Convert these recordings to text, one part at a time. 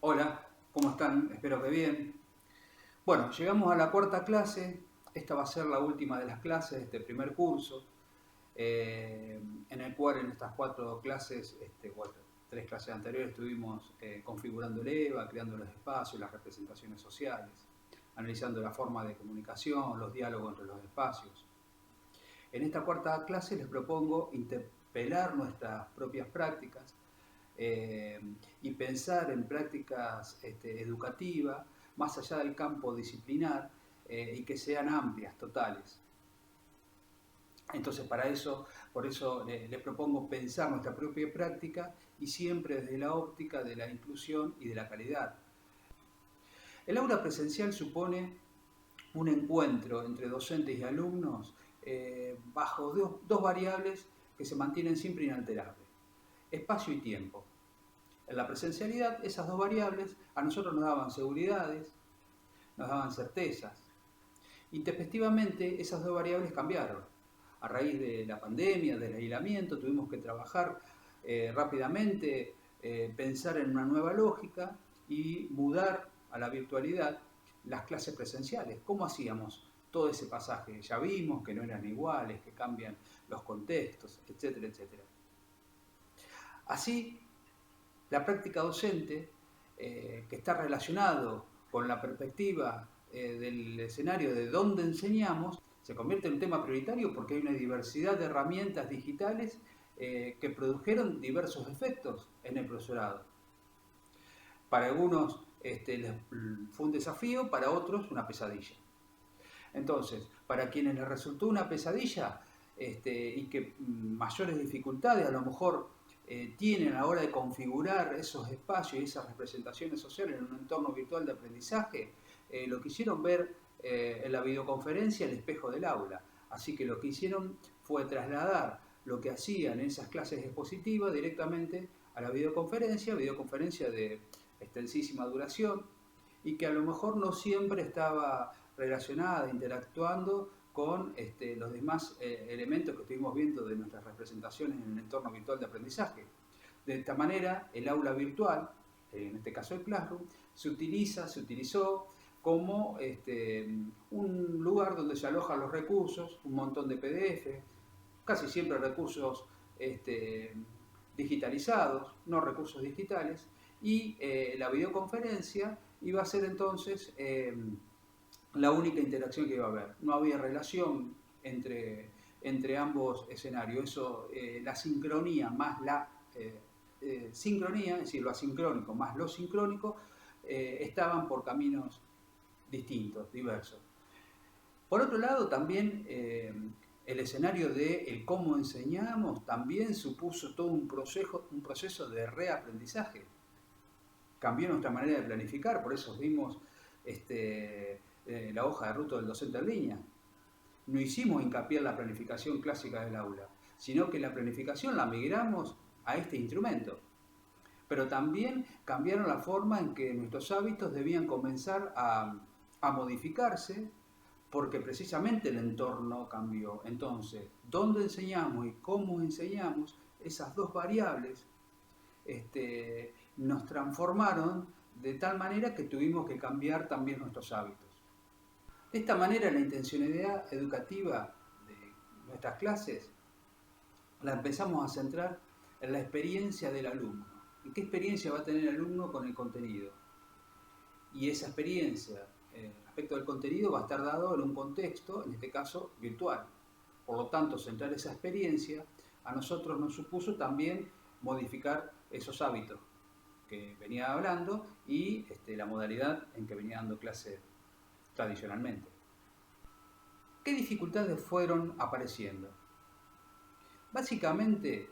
Hola, ¿cómo están? Espero que bien. Bueno, llegamos a la cuarta clase. Esta va a ser la última de las clases de este primer curso, en el cual en estas cuatro clases, tres clases anteriores, estuvimos configurando el EVA, creando los espacios, las representaciones sociales, analizando la forma de comunicación, los diálogos entre los espacios. En esta cuarta clase les propongo interpelar nuestras propias prácticas eh, y pensar en prácticas educativas más allá del campo disciplinar y que sean amplias, totales. Entonces, por eso les propongo pensar nuestra propia práctica y siempre desde la óptica de la inclusión y de la calidad. El aula presencial supone un encuentro entre docentes y alumnos bajo dos variables que se mantienen siempre inalterables: espacio y tiempo. En la presencialidad, esas dos variables a nosotros nos daban seguridades, nos daban certezas. Intempestivamente, esas dos variables cambiaron. A raíz de la pandemia, del aislamiento, tuvimos que trabajar rápidamente, pensar en una nueva lógica y mudar a la virtualidad las clases presenciales. ¿Cómo hacíamos todo ese pasaje? Ya vimos que no eran iguales, que cambian los contextos, etcétera, etcétera. Así, la práctica docente, que está relacionado con la perspectiva del escenario de dónde enseñamos, se convierte en un tema prioritario porque hay una diversidad de herramientas digitales que produjeron diversos efectos en el profesorado. Para algunos fue un desafío, para otros una pesadilla. Entonces, para quienes les resultó una pesadilla y que mayores dificultades a lo mejor tienen a la hora de configurar esos espacios y esas representaciones sociales en un entorno virtual de aprendizaje, lo quisieron ver en la videoconferencia el espejo del aula. Así que lo que hicieron fue trasladar lo que hacían en esas clases expositivas directamente a la videoconferencia de extensísima duración y que a lo mejor no siempre estaba relacionada, interactuando con los demás elementos que estuvimos viendo de nuestras representaciones en el entorno virtual de aprendizaje. De esta manera, el aula virtual, en este caso el Classroom, se utilizó como un lugar donde se alojan los recursos, un montón de PDF, casi siempre recursos digitalizados, no recursos digitales, y la videoconferencia iba a ser entonces la única interacción que iba a haber. No había relación entre ambos escenarios. Eso, la sincronía más la sincronía, es decir, lo asincrónico más lo sincrónico, estaban por caminos distintos, diversos. Por otro lado, también el escenario de el cómo enseñamos también supuso todo un proceso de reaprendizaje. Cambió nuestra manera de planificar, por eso vimos la hoja de ruta del docente en línea. No hicimos hincapié en la planificación clásica del aula, sino que la planificación la migramos a este instrumento. Pero también cambiaron la forma en que nuestros hábitos debían comenzar a modificarse porque precisamente el entorno cambió. Entonces, dónde enseñamos y cómo enseñamos, esas dos variables nos transformaron de tal manera que tuvimos que cambiar también nuestros hábitos. De esta manera, la intencionalidad educativa de nuestras clases la empezamos a centrar en la experiencia del alumno. ¿Y qué experiencia va a tener el alumno con el contenido? Y esa experiencia respecto del contenido va a estar dado en un contexto, en este caso virtual. Por lo tanto, centrar esa experiencia a nosotros nos supuso también modificar esos hábitos que venía hablando y la modalidad en que venía dando clase tradicionalmente. ¿Qué dificultades fueron apareciendo? Básicamente,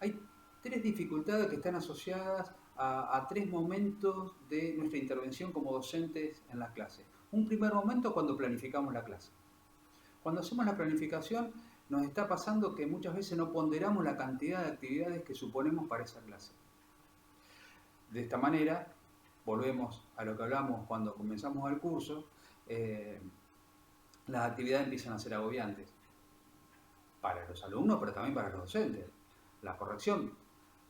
hay tres dificultades que están asociadas a tres momentos de nuestra intervención como docentes en la clase. Un primer momento cuando planificamos la clase. Cuando hacemos la planificación, nos está pasando que muchas veces no ponderamos la cantidad de actividades que suponemos para esa clase. De esta manera, volvemos a lo que hablamos cuando comenzamos el curso, las actividades empiezan a ser agobiantes para los alumnos, pero también para los docentes. La corrección,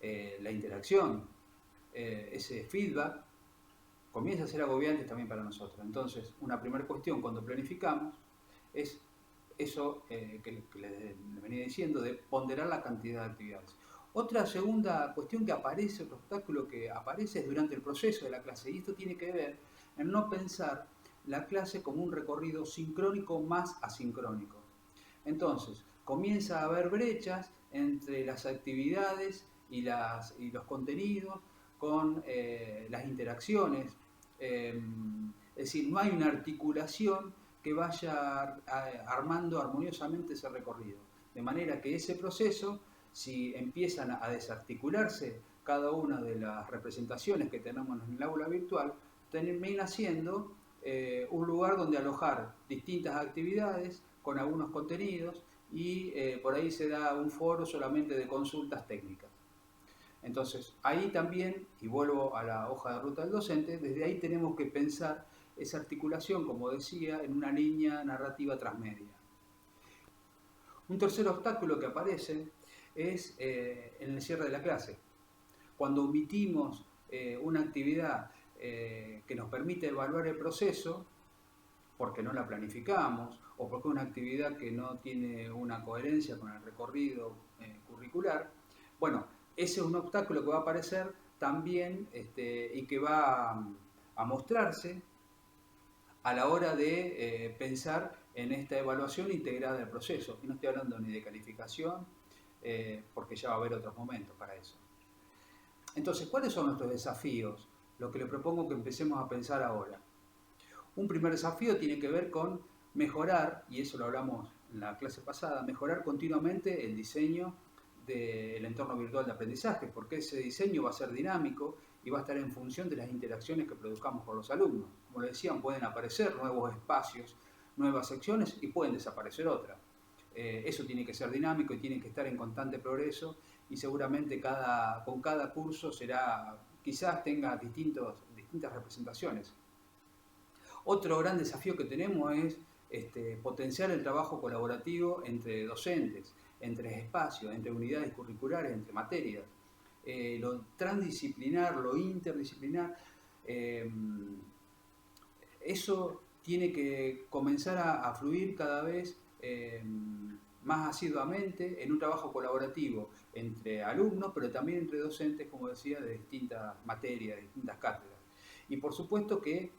la interacción, ese feedback, comienza a ser agobiante también para nosotros. Entonces, una primera cuestión cuando planificamos es eso que les venía diciendo, de ponderar la cantidad de actividades. Otra segunda cuestión que aparece, otro obstáculo que aparece es durante el proceso de la clase, y esto tiene que ver en no pensar la clase como un recorrido sincrónico más asincrónico. Entonces, comienza a haber brechas entre las actividades y los contenidos con las interacciones. Es decir, no hay una articulación que vaya armando armoniosamente ese recorrido. De manera que ese proceso, si empiezan a desarticularse cada una de las representaciones que tenemos en el aula virtual, termina siendo un lugar donde alojar distintas actividades con algunos contenidos y por ahí se da un foro solamente de consultas técnicas. Entonces, ahí también, y vuelvo a la hoja de ruta del docente, desde ahí tenemos que pensar esa articulación, como decía, en una línea narrativa transmedia. Un tercer obstáculo que aparece es en el cierre de la clase. Cuando omitimos una actividad que nos permite evaluar el proceso, porque no la planificamos o porque es una actividad que no tiene una coherencia con el recorrido curricular, bueno, ese es un obstáculo que va a aparecer también y que va a mostrarse a la hora de pensar en esta evaluación integrada del proceso. Y no estoy hablando ni de calificación, porque ya va a haber otros momentos para eso. Entonces, ¿cuáles son nuestros desafíos? Lo que le propongo que empecemos a pensar ahora. Un primer desafío tiene que ver con mejorar, y eso lo hablamos en la clase pasada, mejorar continuamente el diseño del entorno virtual de aprendizaje, porque ese diseño va a ser dinámico y va a estar en función de las interacciones que produzcamos con los alumnos. Como les decían, pueden aparecer nuevos espacios, nuevas secciones y pueden desaparecer otras. Eso tiene que ser dinámico y tiene que estar en constante progreso y seguramente con cada curso quizás tenga distintas representaciones. Otro gran desafío que tenemos es potenciar el trabajo colaborativo entre docentes, entre espacios, entre unidades curriculares, entre materias. Lo transdisciplinar, lo interdisciplinar, eso tiene que comenzar a fluir cada vez más asiduamente en un trabajo colaborativo entre alumnos, pero también entre docentes, como decía, de distintas materias, de distintas cátedras. Y por supuesto que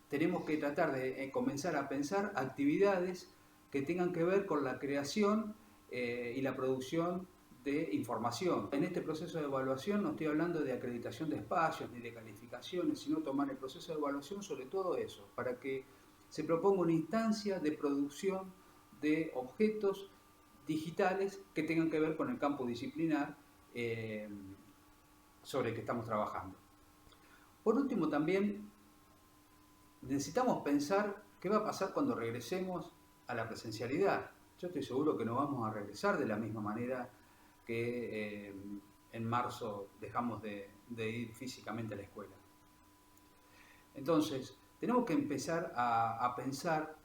tenemos que tratar de comenzar a pensar actividades que tengan que ver con la creación y la producción de información. En este proceso de evaluación no estoy hablando de acreditación de espacios ni de calificaciones, sino tomar el proceso de evaluación sobre todo eso, para que se proponga una instancia de producción de objetos digitales que tengan que ver con el campo disciplinar sobre el que estamos trabajando. Por último, también necesitamos pensar qué va a pasar cuando regresemos a la presencialidad. Yo estoy seguro que no vamos a regresar de la misma manera que en marzo dejamos de ir físicamente a la escuela. Entonces, tenemos que empezar a pensar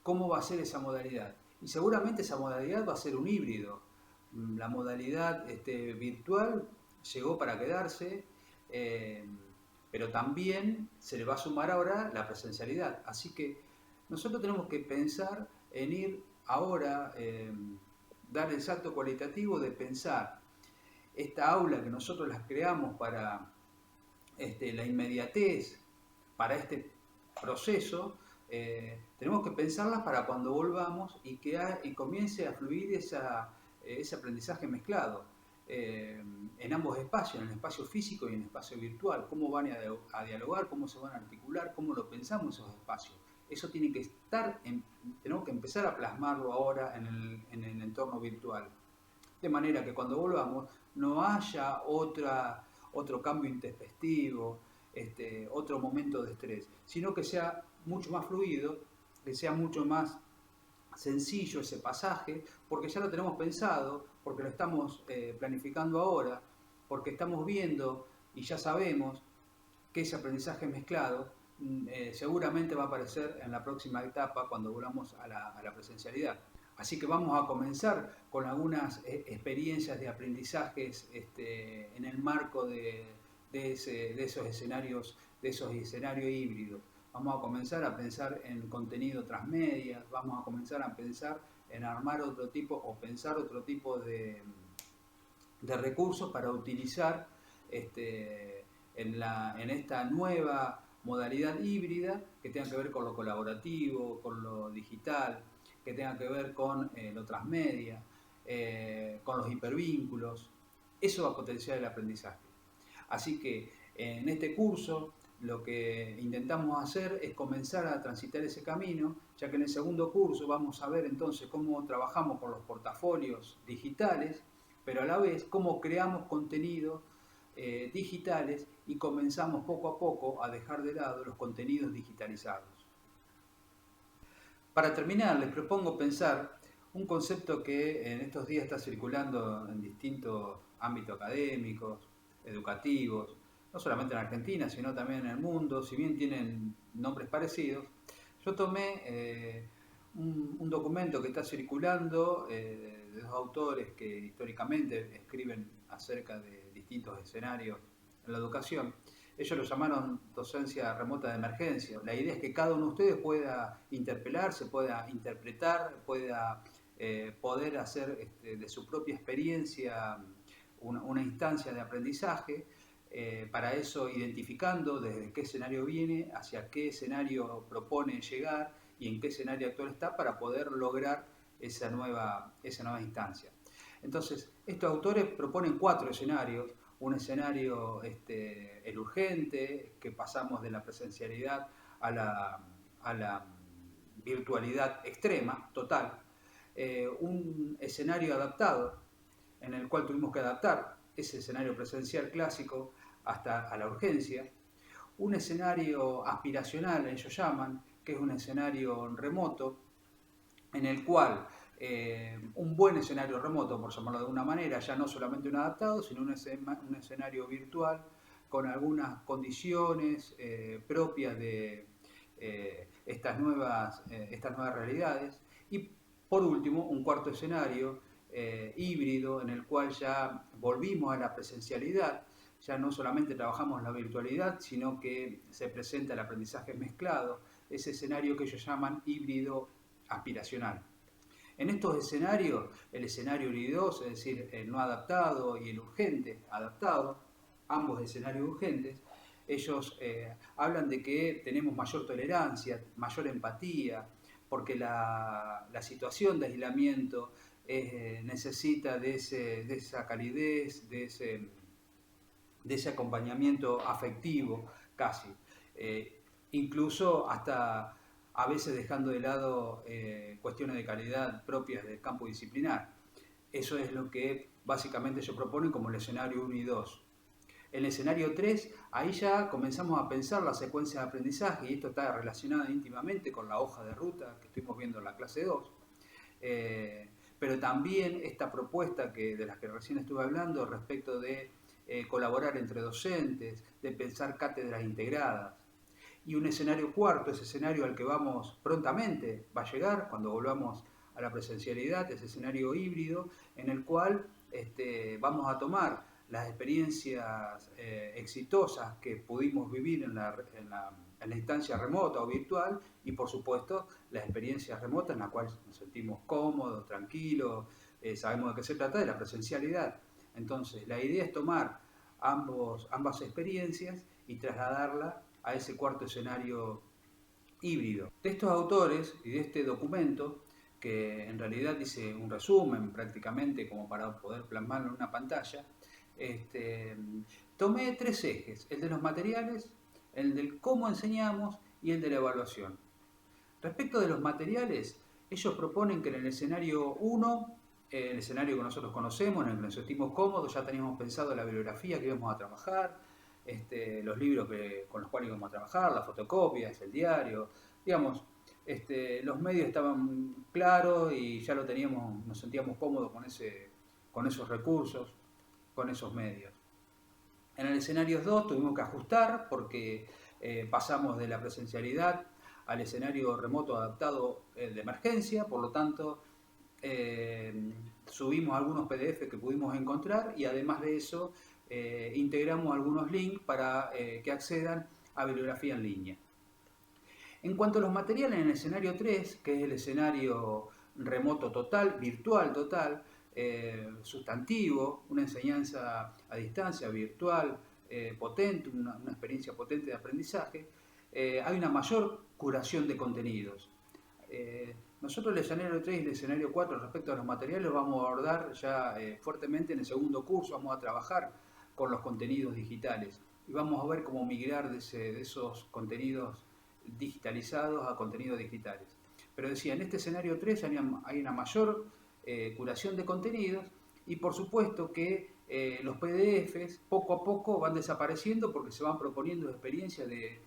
cómo va a ser esa modalidad. Y seguramente esa modalidad va a ser un híbrido. La modalidad virtual llegó para quedarse, pero también se le va a sumar ahora la presencialidad. Así que nosotros tenemos que pensar en ir ahora, dar el salto cualitativo de pensar esta aula que nosotros las creamos para la inmediatez, para este proceso, tenemos que pensarlas para cuando volvamos y comience a fluir ese aprendizaje mezclado en ambos espacios, en el espacio físico y en el espacio virtual. Cómo van a dialogar, cómo se van a articular, cómo lo pensamos esos espacios. Eso tiene que estar, tenemos que empezar a plasmarlo ahora en el entorno virtual. De manera que cuando volvamos no haya otro cambio intempestivo, otro momento de estrés, sino que sea mucho más fluido, que sea mucho más sencillo ese pasaje, porque ya lo tenemos pensado, porque lo estamos planificando ahora, porque estamos viendo y ya sabemos que ese aprendizaje mezclado seguramente va a aparecer en la próxima etapa cuando volvamos a la presencialidad. Así que vamos a comenzar con algunas experiencias de aprendizajes en el marco de esos escenarios híbridos. Vamos a comenzar a pensar en contenido transmedia, vamos a comenzar a pensar en armar otro tipo o pensar otro tipo de recursos para utilizar en esta nueva modalidad híbrida que tenga que ver con lo colaborativo, con lo digital, que tenga que ver con lo transmedia, con los hipervínculos. Eso va a potenciar el aprendizaje. Así que en este curso lo que intentamos hacer es comenzar a transitar ese camino, ya que en el segundo curso vamos a ver entonces cómo trabajamos con los portafolios digitales, pero a la vez cómo creamos contenidos digitales y comenzamos poco a poco a dejar de lado los contenidos digitalizados. Para terminar, les propongo pensar un concepto que en estos días está circulando en distintos ámbitos académicos, educativos, no solamente en Argentina, sino también en el mundo, si bien tienen nombres parecidos. Yo tomé un documento que está circulando de dos autores que históricamente escriben acerca de distintos escenarios en la educación. Ellos lo llamaron docencia remota de emergencia. La idea es que cada uno de ustedes pueda interpelarse, pueda interpretar, pueda poder hacer de su propia experiencia una instancia de aprendizaje. Para eso identificando desde qué escenario viene, hacia qué escenario propone llegar y en qué escenario actual está para poder lograr esa nueva instancia. Entonces, estos autores proponen 4 escenarios. Un escenario, el urgente, que pasamos de la presencialidad a la virtualidad extrema, total. Un escenario adaptado, en el cual tuvimos que adaptar ese escenario presencial clásico hasta a la urgencia. Un escenario aspiracional, ellos llaman, que es un escenario remoto, en el cual un buen escenario remoto, por llamarlo de alguna manera, ya no solamente un adaptado, sino un escenario virtual con algunas condiciones propias de estas nuevas realidades. Y por último, un cuarto escenario híbrido en el cual ya volvimos a la presencialidad, ya no solamente trabajamos en la virtualidad, sino que se presenta el aprendizaje mezclado, ese escenario que ellos llaman híbrido aspiracional. En estos escenarios, el escenario híbrido, es decir, el no adaptado y el urgente adaptado, ambos escenarios urgentes, ellos hablan de que tenemos mayor tolerancia, mayor empatía, porque la situación de aislamiento necesita de esa calidez, de ese acompañamiento afectivo casi. Incluso hasta a veces dejando de lado cuestiones de calidad propias del campo disciplinar. Eso es lo que básicamente ellos proponen como el escenario 1 y 2. En el escenario 3, ahí ya comenzamos a pensar la secuencia de aprendizaje y esto está relacionado íntimamente con la hoja de ruta que estuvimos viendo en la clase 2. Pero también esta propuesta de las que recién estuve hablando respecto de colaborar entre docentes, de pensar cátedras integradas. Y un escenario cuarto, ese escenario al que vamos prontamente, va a llegar cuando volvamos a la presencialidad, ese escenario híbrido en el cual vamos a tomar las experiencias exitosas que pudimos vivir en la instancia remota o virtual y por supuesto las experiencias remotas en las cuales nos sentimos cómodos, tranquilos, sabemos de qué se trata, de la presencialidad. Entonces la idea es tomar ambas experiencias y trasladarla a ese cuarto escenario híbrido. De estos autores y de este documento, que en realidad dice un resumen prácticamente como para poder plasmarlo en una pantalla, tomé 3 ejes, el de los materiales, el del cómo enseñamos y el de la evaluación. Respecto de los materiales, ellos proponen que en el escenario 1, el escenario que nosotros conocemos, en el que nos sentimos cómodos, ya teníamos pensado la bibliografía que íbamos a trabajar, los libros con los cuales íbamos a trabajar, las fotocopias, el diario, digamos, los medios estaban claros y ya lo teníamos, nos sentíamos cómodos con esos recursos, con esos medios. En el escenario 2 tuvimos que ajustar porque pasamos de la presencialidad al escenario remoto adaptado de emergencia, por lo tanto subimos algunos PDF que pudimos encontrar y además de eso integramos algunos links para que accedan a bibliografía en línea. En cuanto a los materiales en el escenario 3, que es el escenario remoto total, virtual total, sustantivo, una enseñanza a distancia, virtual, potente, una experiencia potente de aprendizaje, hay una mayor curación de contenidos. Nosotros el escenario 3 y el escenario 4 respecto a los materiales lo vamos a abordar ya fuertemente en el segundo curso, vamos a trabajar con los contenidos digitales y vamos a ver cómo migrar de esos contenidos digitalizados a contenidos digitales. Pero decía, en este escenario 3 hay una mayor curación de contenidos y por supuesto que los PDFs poco a poco van desapareciendo porque se van proponiendo experiencias de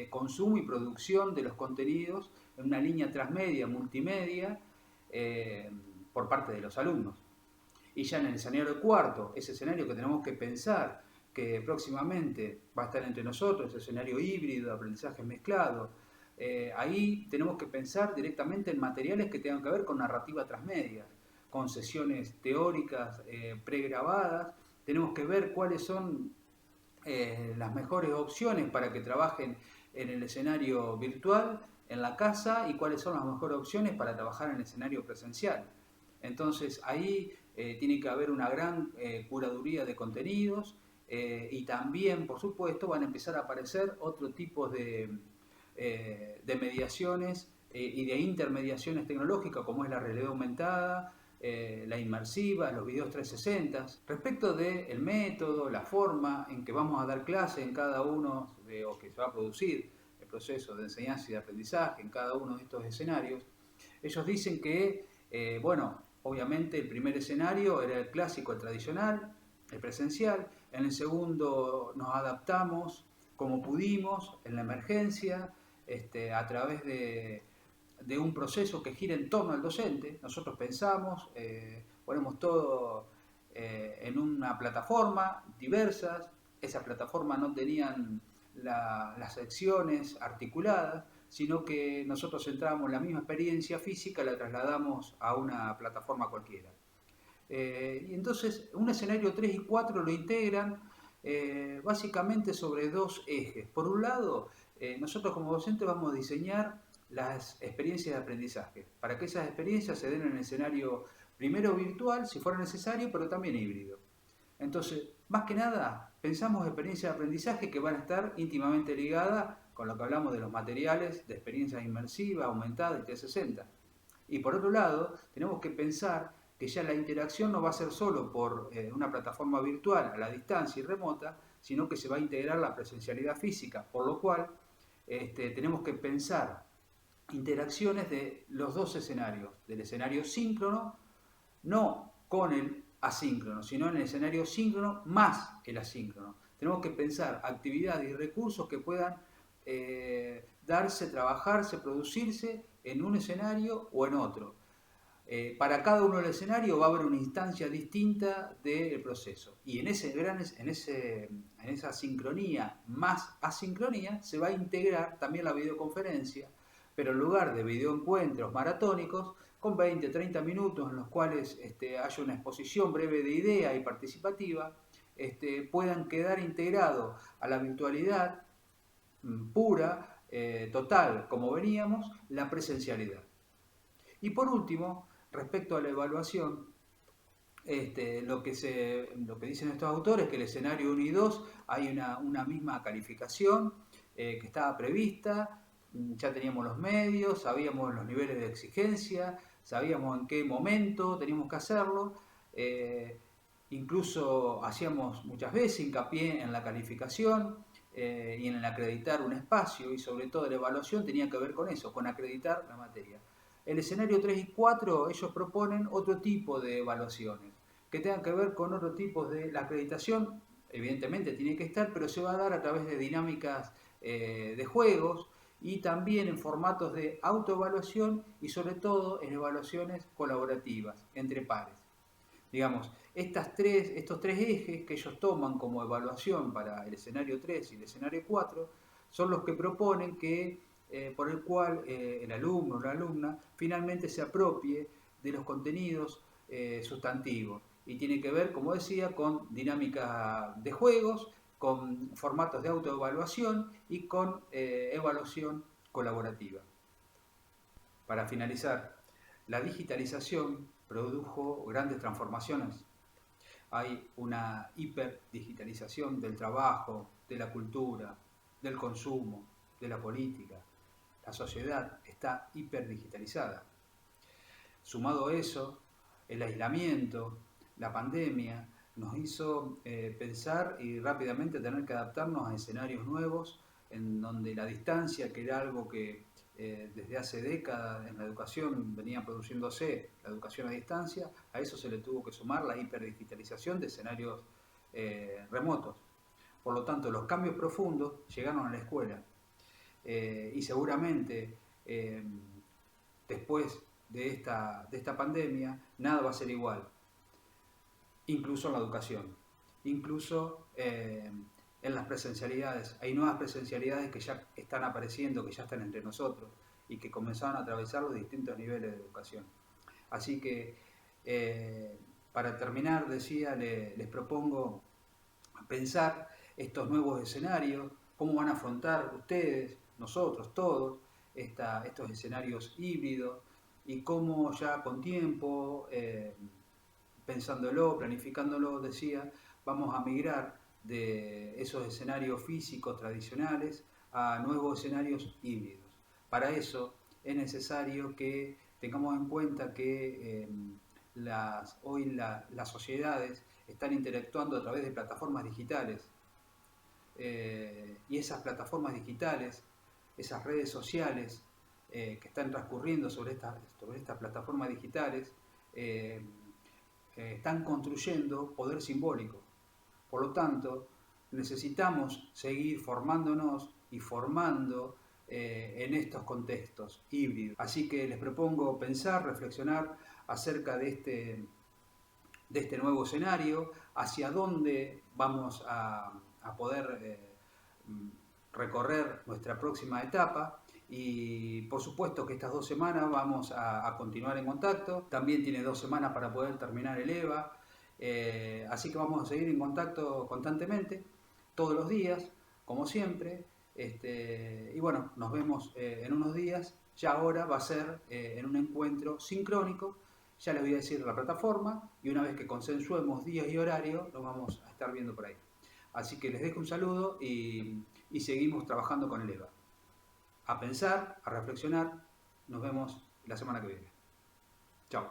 consumo y producción de los contenidos en una línea transmedia, multimedia, por parte de los alumnos. Y ya en el escenario cuarto, ese escenario que tenemos que pensar que próximamente va a estar entre nosotros, ese escenario híbrido, aprendizaje mezclado, ahí tenemos que pensar directamente en materiales que tengan que ver con narrativa transmedia, con sesiones teóricas pregrabadas, tenemos que ver cuáles son las mejores opciones para que trabajen en el escenario virtual, en la casa, y cuáles son las mejores opciones para trabajar en el escenario presencial. Entonces ahí tiene que haber una gran curaduría de contenidos y también, por supuesto, van a empezar a aparecer otro tipo de mediaciones y de intermediaciones tecnológicas como es la realidad aumentada, la inmersiva, los videos 360. Respecto del método, la forma en que vamos a dar clase en cada uno o que se va a producir el proceso de enseñanza y de aprendizaje en cada uno de estos escenarios, ellos dicen que, bueno, obviamente el primer escenario era el clásico, el tradicional, el presencial. En el segundo nos adaptamos como pudimos en la emergencia, a través de un proceso que gira en torno al docente. Nosotros pensamos, ponemos todo en una plataforma, diversas. Esas plataformas no tenían las secciones articuladas, sino que nosotros centramos la misma experiencia física, la trasladamos a una plataforma cualquiera. Y entonces un escenario 3 y 4 lo integran básicamente sobre dos ejes. Por un lado, nosotros como docentes vamos a diseñar las experiencias de aprendizaje, para que esas experiencias se den en el escenario primero virtual, si fuera necesario, pero también híbrido. Entonces, más que nada, pensamos experiencias de aprendizaje que van a estar íntimamente ligadas con lo que hablamos de los materiales de experiencia inmersiva, aumentada y 360. Y por otro lado, tenemos que pensar que ya la interacción no va a ser solo por una plataforma virtual a la distancia y remota, sino que se va a integrar la presencialidad física, por lo cual tenemos que pensar interacciones de los dos escenarios, del escenario síncrono, no con el asíncrono, sino en el escenario síncrono más el asíncrono. Tenemos que pensar actividades y recursos que puedan darse, trabajarse, producirse en un escenario o en otro. Para cada uno del escenario va a haber una instancia distinta del proceso. Y en esa sincronía más asincronía se va a integrar también la videoconferencia, pero en lugar de videoencuentros maratónicos, con 20, 30 minutos en los cuales haya una exposición breve de idea y participativa, puedan quedar integrados a la virtualidad pura, total, como veníamos, la presencialidad. Y por último, respecto a la evaluación, lo que dicen estos autores es que el escenario 1 y 2 hay una misma calificación que estaba prevista, ya teníamos los medios, sabíamos los niveles de exigencia, sabíamos en qué momento teníamos que hacerlo, incluso hacíamos muchas veces hincapié en la calificación y en el acreditar un espacio, y sobre todo la evaluación tenía que ver con eso, con acreditar la materia. El escenario 3 y 4, ellos proponen otro tipo de evaluaciones, que tengan que ver con otro tipo de... La acreditación, evidentemente, tiene que estar, pero se va a dar a través de dinámicas de juegos y también en formatos de autoevaluación y sobre todo en evaluaciones colaborativas, entre pares. Digamos, estos tres ejes que ellos toman como evaluación para el escenario 3 y el escenario 4 son los que proponen que por el cual el alumno o la alumna finalmente se apropie de los contenidos sustantivos. Y tiene que ver, como decía, con dinámica de juegos, con formatos de autoevaluación y con evaluación colaborativa. Para finalizar, la digitalización produjo grandes transformaciones. Hay una hiperdigitalización del trabajo, de la cultura, del consumo, de la política. La sociedad está hiperdigitalizada. Sumado a eso, el aislamiento, la pandemia, nos hizo pensar y rápidamente tener que adaptarnos a escenarios nuevos en donde la distancia, que era algo que desde hace décadas en la educación venía produciéndose, la educación a distancia, a eso se le tuvo que sumar la hiperdigitalización de escenarios remotos. Por lo tanto, los cambios profundos llegaron a la escuela y seguramente después de esta pandemia nada va a ser igual, incluso en la educación, incluso en las presencialidades. Hay nuevas presencialidades que ya están apareciendo, que ya están entre nosotros y que comenzaron a atravesar los distintos niveles de educación. Así que para terminar, decía, les propongo pensar estos nuevos escenarios, cómo van a afrontar ustedes, nosotros, todos, estos escenarios híbridos y cómo ya con tiempo, pensándolo, planificándolo, decía, vamos a migrar de esos escenarios físicos tradicionales a nuevos escenarios híbridos. Para eso es necesario que tengamos en cuenta que hoy las sociedades están interactuando a través de plataformas digitales y esas plataformas digitales, esas redes sociales que están transcurriendo sobre estas plataformas digitales están construyendo poder simbólico. Por lo tanto, necesitamos seguir formándonos y formando en estos contextos híbridos. Así que les propongo pensar, reflexionar acerca de este nuevo escenario, hacia dónde vamos a poder recorrer nuestra próxima etapa. Y por supuesto que estas 2 semanas vamos a continuar en contacto. También tiene 2 semanas para poder terminar el EVA. Así que vamos a seguir en contacto constantemente, todos los días, como siempre. Y bueno, nos vemos en unos días. Ya ahora va a ser en un encuentro sincrónico. Ya les voy a decir la plataforma y una vez que consensuemos días y horario, lo vamos a estar viendo por ahí. Así que les dejo un saludo y seguimos trabajando con el EVA. A pensar, a reflexionar. Nos vemos la semana que viene. Chao.